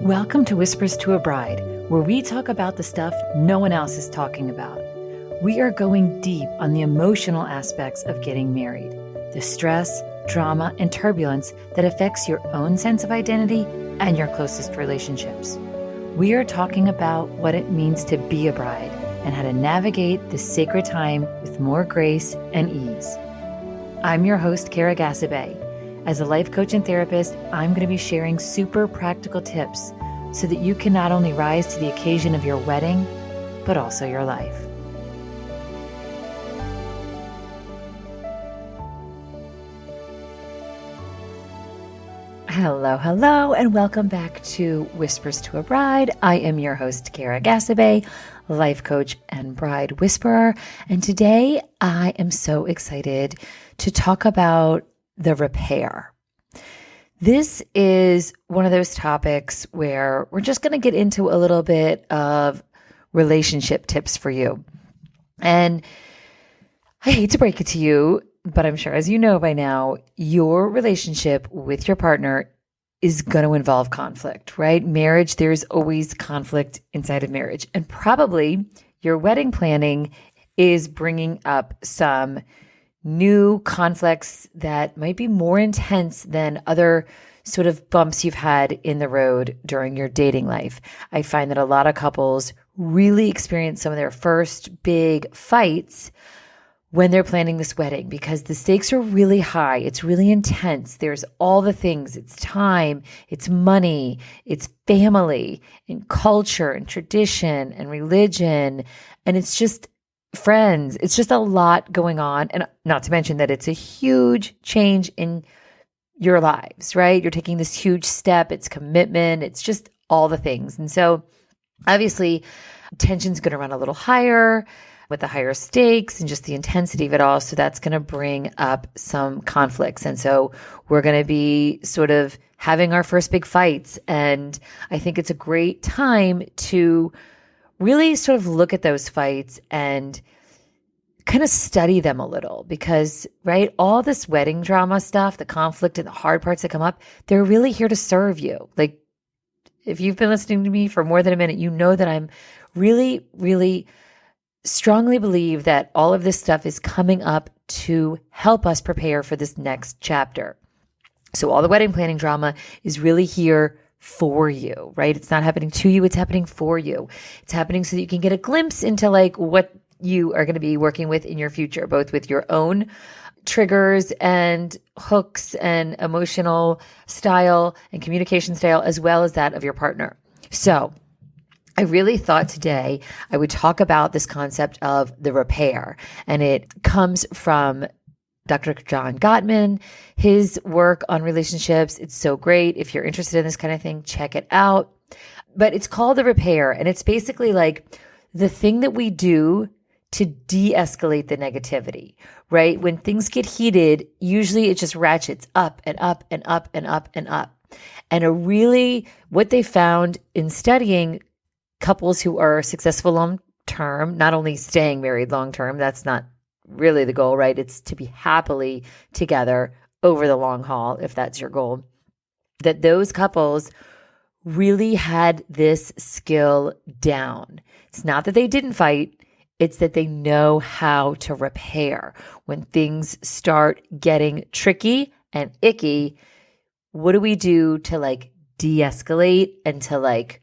Welcome to Whispers to a Bride, where we talk about the stuff no one else is talking about. We are going deep on the emotional aspects of getting married, the stress, drama, and turbulence that affects your own sense of identity and your closest relationships. We are talking about what it means to be a bride and how to navigate this sacred time with more grace and ease. I'm your host, Kara Gassabay. As a life coach and therapist, I'm going to be sharing super practical tips so that you can not only rise to the occasion of your wedding, but also your life. Hello, and welcome back to Whispers to a Bride. I am your host, Kara Gassabay, life coach and bride whisperer. And today I am so excited to talk about the repair. This is one of those topics where we're just going to get into a little bit of relationship tips for you. And I hate to break it to you, but I'm sure as you know by now, your relationship with your partner is going to involve conflict, right? Marriage, there's always conflict inside of marriage. And probably your wedding planning is bringing up some new conflicts that might be more intense than other sort of bumps you've had in the road during your dating life. I find that a lot of couples really experience some of their first big fights when they're planning this wedding because the stakes are really high. It's really intense. There's all the things. It's time, it's money, it's family and culture and tradition and religion. And it's just friends. It's just a lot going on. And not to mention that it's a huge change in your lives, right? You're taking this huge step. It's commitment. It's just all the things. And so obviously tension's going to run a little higher with the higher stakes and just the intensity of it all. So that's going to bring up some conflicts. And so we're going to be sort of having our first big fights. And I think it's a great time to really sort of look at those fights and kind of study them a little because, right, all this wedding drama stuff, the conflict and the hard parts that come up, they're really here to serve you. Like if you've been listening to me for more than a minute, you know that I'm really, really strongly believe that all of this stuff is coming up to help us prepare for this next chapter. So all the wedding planning drama is really here for you, right? It's not happening to you. It's happening for you. It's happening so that you can get a glimpse into like what you are going to be working with in your future, both with your own triggers and hooks and emotional style and communication style, as well as that of your partner. So I really thought today I would talk about this concept of the repair, and it comes from Dr. John Gottman, his work on relationships. It's so great. If you're interested in this kind of thing, check it out. But it's called the repair. And it's basically like the thing that we do to de-escalate the negativity, right? When things get heated, usually it just ratchets up and up and up and up and up. And what they found in studying couples who are successful long-term, not only staying married long-term, that's not really the goal, right? It's to be happily together over the long haul, if that's your goal, that those couples really had this skill down. It's not that they didn't fight. It's that they know how to repair. When things start getting tricky and icky, what do we do to like de-escalate and to like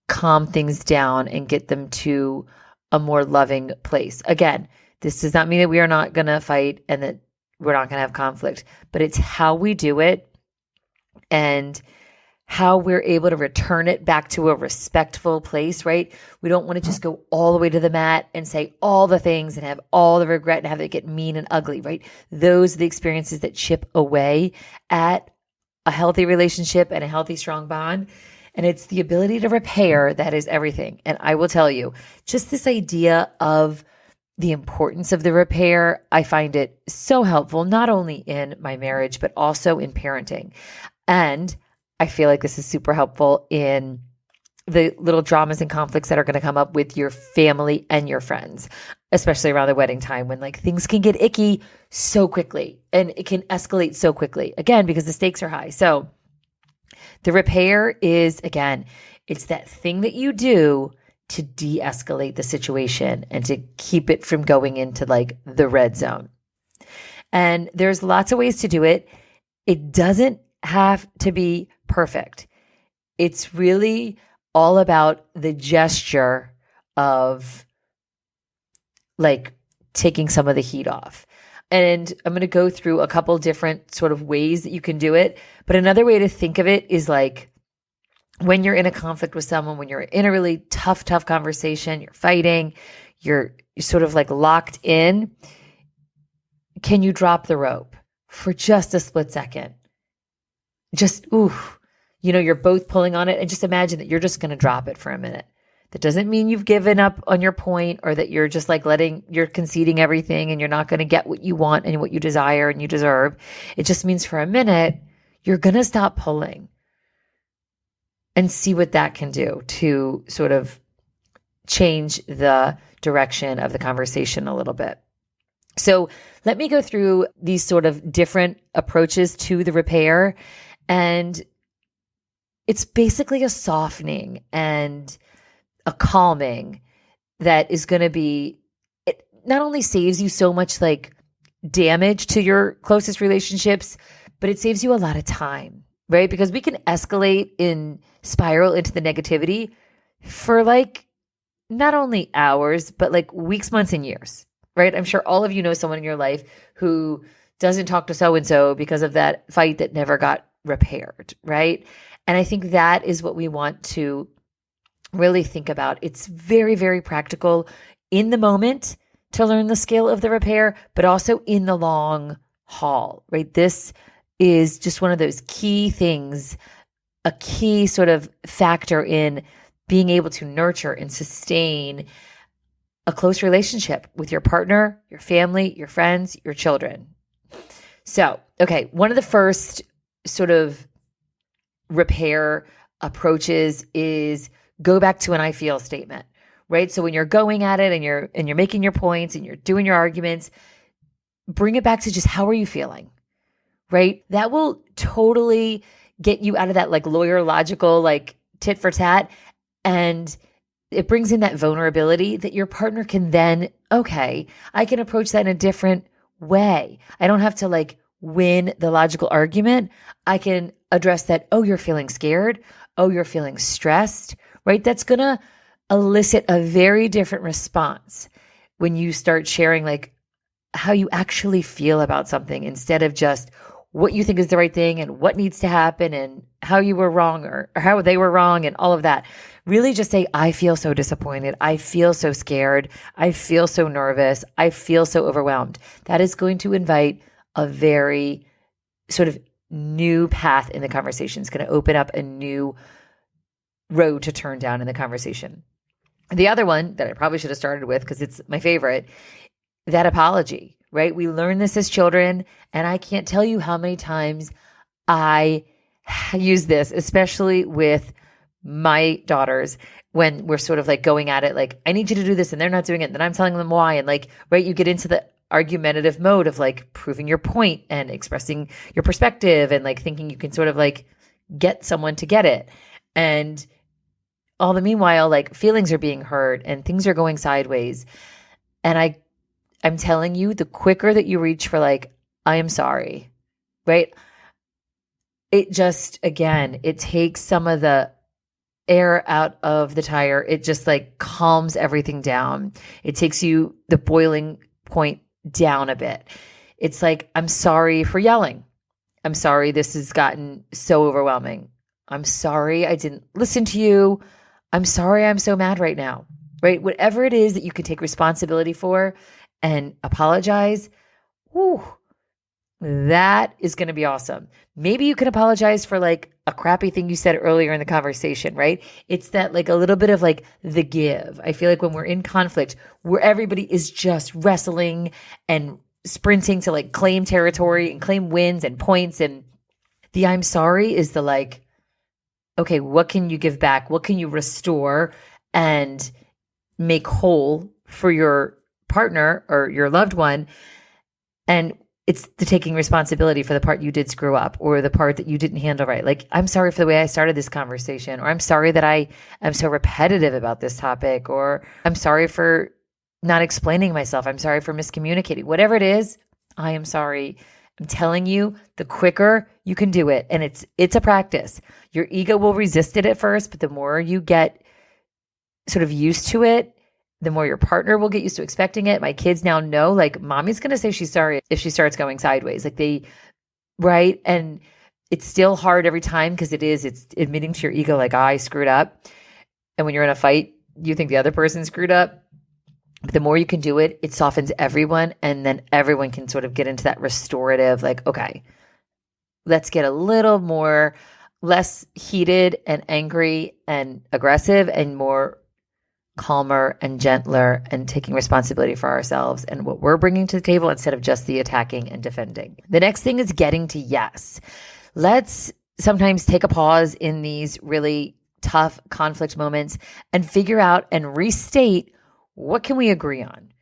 calm things down and get them to a more loving place? Again, this does not mean that we are not going to fight and that we're not going to have conflict, but it's how we do it and how we're able to return it back to a respectful place, right? We don't want to just go all the way to the mat and say all the things and have all the regret and have it get mean and ugly, right? Those are the experiences that chip away at a healthy relationship and a healthy, strong bond. And it's the ability to repair that is everything. And I will tell you, just this idea of the importance of the repair, I find it so helpful, not only in my marriage, but also in parenting. And I feel like this is super helpful in the little dramas and conflicts that are going to come up with your family and your friends, especially around the wedding time when like things can get icky so quickly and it can escalate so quickly, again, because the stakes are high. So The repair is, again, it's that thing that you do to de-escalate the situation and to keep it from going into like the red zone. And there's lots of ways to do it. It doesn't have to be perfect. It's really all about the gesture of like taking some of the heat off. And I'm going to go through a couple different sort of ways that you can do it. But another way to think of it is like when you're in a conflict with someone, when you're in a really tough conversation, you're fighting, you're sort of like locked in. Can you drop the rope for just a split second? Just, you're both pulling on it, and just imagine that you're just going to drop it for a minute. That doesn't mean you've given up on your point or that you're just like you're conceding everything and you're not going to get what you want and what you desire and you deserve. It just means for a minute, you're going to stop pulling and see what that can do to sort of change the direction of the conversation a little bit. So let me go through these sort of different approaches to the repair. And it's basically a softening and a calming that is going to be, it not only saves you so much like damage to your closest relationships, but it saves you a lot of time, right? Because we can escalate in spiral into the negativity for like not only hours, but like weeks, months, and years, right? I'm sure all of you know someone in your life who doesn't talk to so-and-so because of that fight that never got repaired, right? And I think that is what we want to really think about. It's very, very practical in the moment to learn the skill of the repair, but also in the long haul, right? This is just one of those key things, a key sort of factor in being able to nurture and sustain a close relationship with your partner, your family, your friends, your children. So, okay, one of the first sort of repair approaches is go back to an I feel statement, right? So when you're going at it and you're making your points and you're doing your arguments, bring it back to just how are you feeling, right? That will totally get you out of that like lawyer logical, like tit for tat. And it brings in that vulnerability that your partner can then, okay, I can approach that in a different way. I don't have to like win the logical argument. I can address that, oh, you're feeling scared. Oh, you're feeling stressed, right? That's going to elicit a very different response when you start sharing like how you actually feel about something instead of just what you think is the right thing and what needs to happen and how you were wrong or how they were wrong and all of that. Really just say, I feel so disappointed. I feel so scared. I feel so nervous. I feel so overwhelmed. That is going to invite a very sort of new path in the conversation. It's going to open up a new road to turn down in the conversation. The other one that I probably should have started with, because it's my favorite, that apology, right? We learn this as children, and I can't tell you how many times I use this, especially with my daughters when we're sort of like going at it, like, I need you to do this, and they're not doing it, and then I'm telling them why. And like, right, you get into the argumentative mode of like proving your point and expressing your perspective and like thinking you can sort of like get someone to get it. And all the meanwhile, like feelings are being hurt and things are going sideways. And I'm telling you, the quicker that you reach for like, I am sorry, right? It just, again, it takes some of the air out of the tire. It just like calms everything down. It takes you the boiling point down a bit. It's like, I'm sorry for yelling. I'm sorry this has gotten so overwhelming. I'm sorry I didn't listen to you. I'm sorry I'm so mad right now, right? Whatever it is that you can take responsibility for and apologize, whew, that is going to be awesome. Maybe you can apologize for like a crappy thing you said earlier in the conversation, right? It's that like a little bit of like the give. I feel like when we're in conflict where everybody is just wrestling and sprinting to like claim territory and claim wins and points, and the I'm sorry is the like, okay, what can you give back? What can you restore and make whole for your partner or your loved one? And it's the taking responsibility for the part you did screw up or the part that you didn't handle right. Like, I'm sorry for the way I started this conversation, or I'm sorry that I am so repetitive about this topic, or I'm sorry for not explaining myself. I'm sorry for miscommunicating. Whatever it is, I am sorry. I'm telling you, the quicker you can do it, and it's a practice. Your ego will resist it at first, but the more you get sort of used to it, the more your partner will get used to expecting it. My kids now know, like, mommy's going to say she's sorry if she starts going sideways. Like right? And it's still hard every time because it's admitting to your ego, like, I screwed up. And when you're in a fight, you think the other person screwed up. But the more you can do it, it softens everyone. And then everyone can sort of get into that restorative, like, okay, let's get a little more, less heated and angry and aggressive, and more calmer and gentler, and taking responsibility for ourselves and what we're bringing to the table instead of just the attacking and defending. The next thing is getting to yes. Let's sometimes take a pause in these really tough conflict moments and figure out and restate, what can we agree on?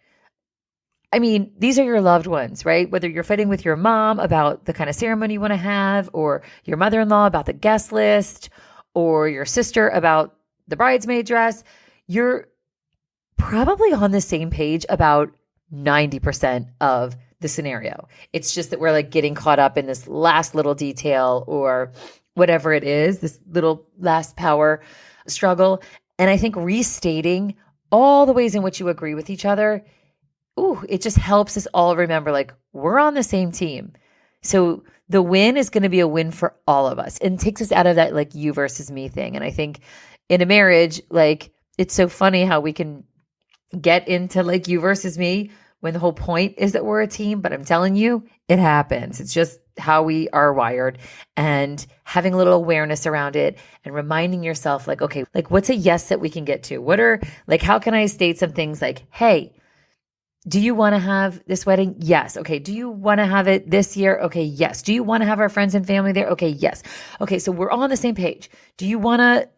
I mean, these are your loved ones, right? Whether you're fighting with your mom about the kind of ceremony you want to have, or your mother-in-law about the guest list, or your sister about the bridesmaid dress, you're probably on the same page about 90% of the scenario. It's just that we're like getting caught up in this last little detail or whatever it is, this little last power struggle. And I think restating all the ways in which you agree with each other, it just helps us all remember, like, we're on the same team. So the win is going to be a win for all of us, and takes us out of that like you versus me thing. And I think in a marriage, like, it's so funny how we can get into like you versus me when the whole point is that we're a team. But I'm telling you, it happens. It's just how we are wired, and having a little awareness around it and reminding yourself, like, okay, like, what's a yes that we can get to? How can I state some things like, hey, do you want to have this wedding? Yes. Okay. Do you want to have it this year? Okay. Yes. Do you want to have our friends and family there? Okay. Yes. Okay. So we're all on the same page. Do you want to,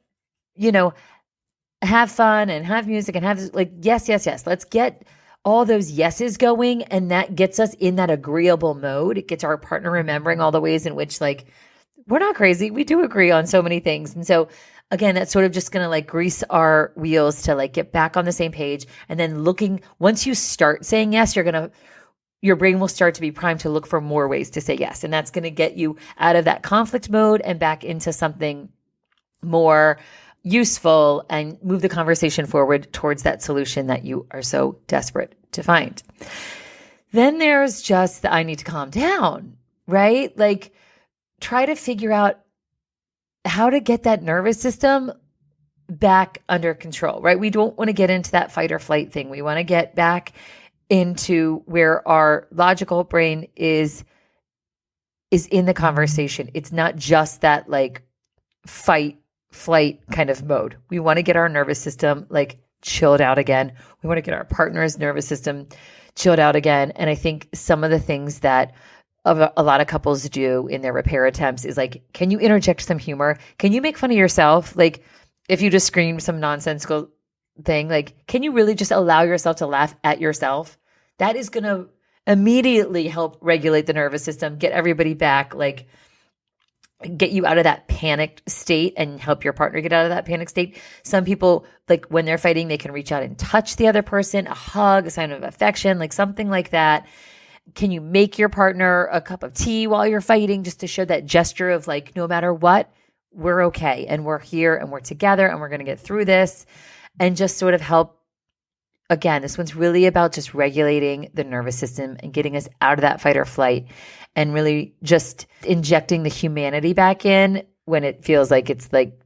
have fun and have music and have like, yes. Let's get all those yeses going. And that gets us in that agreeable mode. It gets our partner remembering all the ways in which, like, we're not crazy. We do agree on so many things. And so again, that's sort of just going to like grease our wheels to like get back on the same page. And then once you start saying yes, your brain will start to be primed to look for more ways to say yes. And that's going to get you out of that conflict mode and back into something more useful, and move the conversation forward towards that solution that you are so desperate to find. Then there's just the I need to calm down, right? Like, try to figure out how to get that nervous system back under control, right? We don't want to get into that fight or flight thing. We want to get back into where our logical brain is in the conversation. It's not just that like fight, flight kind of mode. We want to get our nervous system like chilled out again. We want to get our partner's nervous system chilled out again. And I think some of the things that a lot of couples do in their repair attempts is like, can you interject some humor? Can you make fun of yourself? Like, if you just scream some nonsensical thing, like, can you really just allow yourself to laugh at yourself? That is going to immediately help regulate the nervous system, get everybody back, like, get you out of that panicked state and help your partner get out of that panic state. Some people, like, when they're fighting, they can reach out and touch the other person, a hug, a sign of affection, like something like that. Can you make your partner a cup of tea while you're fighting, just to show that gesture of like, no matter what, we're okay and we're here and we're together and we're going to get through this, and just sort of help. Again, this one's really about just regulating the nervous system and getting us out of that fight or flight, and really just injecting the humanity back in when it feels like it's like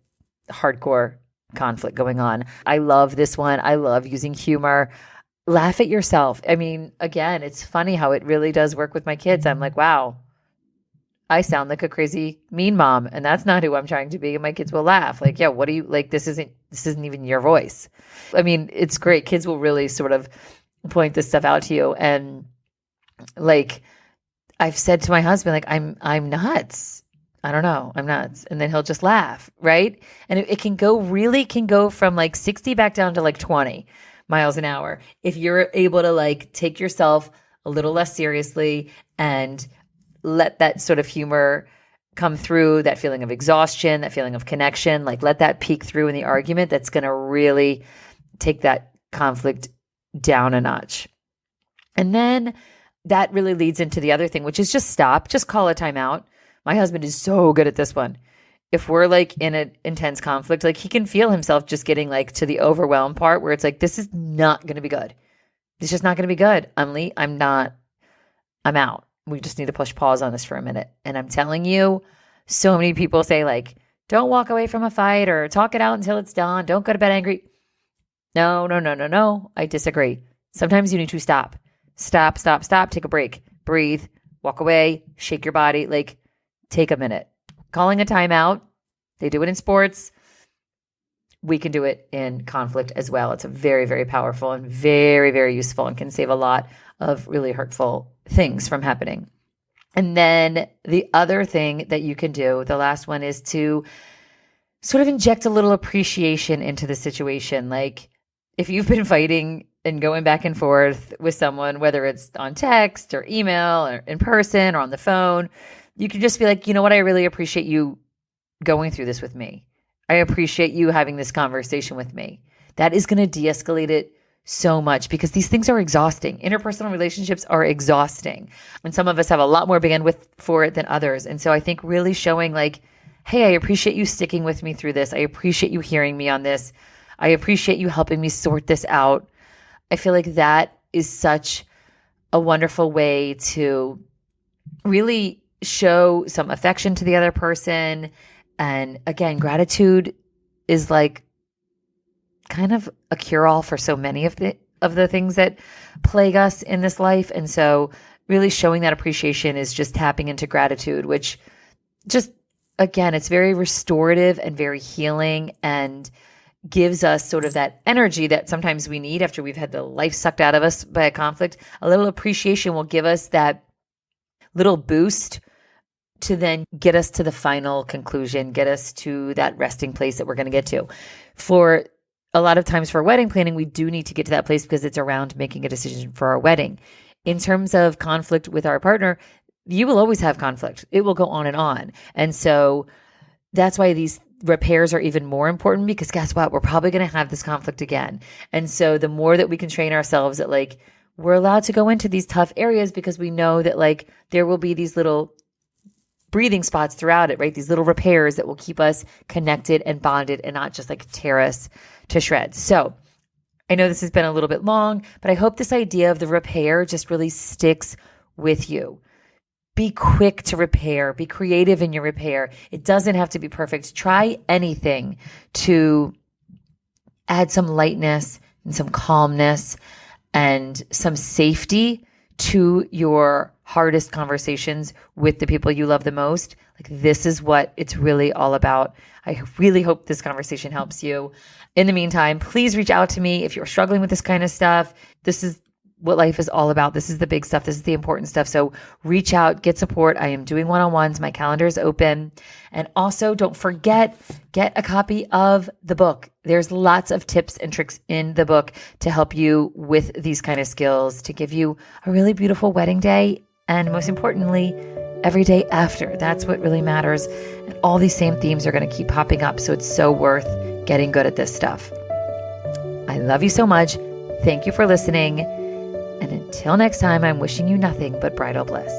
hardcore conflict going on. I love this one. I love using humor. Laugh at yourself. I mean, again, it's funny how it really does work with my kids. I'm like, wow, I sound like a crazy mean mom, and that's not who I'm trying to be. And my kids will laugh like, yeah, what do you like? This isn't even your voice. I mean, it's great. Kids will really sort of point this stuff out to you. And like, I've said to my husband, like, I'm nuts. I don't know. I'm nuts. And then he'll just laugh. Right. And it can go from like 60 back down to like 20 miles an hour. If you're able to like take yourself a little less seriously and let that sort of humor come through, that feeling of exhaustion, that feeling of connection, like let that peek through in the argument. That's going to really take that conflict down a notch. And then that really leads into the other thing, which is just stop, just call a timeout. My husband is so good at this one. If we're like in an intense conflict, like he can feel himself just getting like to the overwhelmed part where it's like, this is not going to be good. It's just not going to be good. I'm out. We just need to push pause on this for a minute. And I'm telling you, so many people say like, don't walk away from a fight or talk it out until it's done. Don't go to bed angry. No. I disagree. Sometimes you need to stop. Stop. Take a break. Breathe. Walk away. Shake your body. Like, take a minute. Calling a timeout. They do it in sports. We can do it in conflict as well. It's a very, very powerful and very, very useful and can save a lot of really hurtful things from happening. And then the other thing that you can do, the last one, is to sort of inject a little appreciation into the situation. Like if you've been fighting and going back and forth with someone, whether it's on text or email or in person or on the phone, you can just be like, you know what? I really appreciate you going through this with me. I appreciate you having this conversation with me. That is going to de-escalate it so much because these things are exhausting. Interpersonal relationships are exhausting. And some of us have a lot more bandwidth for it than others. And so I think really showing like, hey, I appreciate you sticking with me through this. I appreciate you hearing me on this. I appreciate you helping me sort this out. I feel like that is such a wonderful way to really show some affection to the other person. And again, gratitude is like kind of a cure-all for so many of the things that plague us in this life. And so really showing that appreciation is just tapping into gratitude, which just, again, it's very restorative and very healing and gives us sort of that energy that sometimes we need after we've had the life sucked out of us by a conflict. A little appreciation will give us that little boost to then get us to the final conclusion, get us to that resting place that we're going to get to. For a lot of times for wedding planning, we do need to get to that place because it's around making a decision for our wedding. In terms of conflict with our partner, you will always have conflict. It will go on and on. And so that's why these repairs are even more important because guess what? We're probably going to have this conflict again. And so the more that we can train ourselves at like, we're allowed to go into these tough areas because we know that like there will be these little breathing spots throughout it, right? These little repairs that will keep us connected and bonded and not just like tear us to shreds. So I know this has been a little bit long, but I hope this idea of the repair just really sticks with you. Be quick to repair. Be creative in your repair. It doesn't have to be perfect. Try anything to add some lightness and some calmness and some safety to your hardest conversations with the people you love the most. Like this is what it's really all about. I really hope this conversation helps you. In the meantime, please reach out to me if you're struggling with this kind of stuff. This is what life is all about. This is the big stuff. This is the important stuff. So reach out, get support. I am doing one-on-ones. My calendar is open. And also don't forget, get a copy of the book. There's lots of tips and tricks in the book to help you with these kind of skills, to give you a really beautiful wedding day. And most importantly, every day after. That's what really matters. And all these same themes are going to keep popping up. So it's so worth getting good at this stuff. I love you so much. Thank you for listening. And until next time, I'm wishing you nothing but bridal bliss.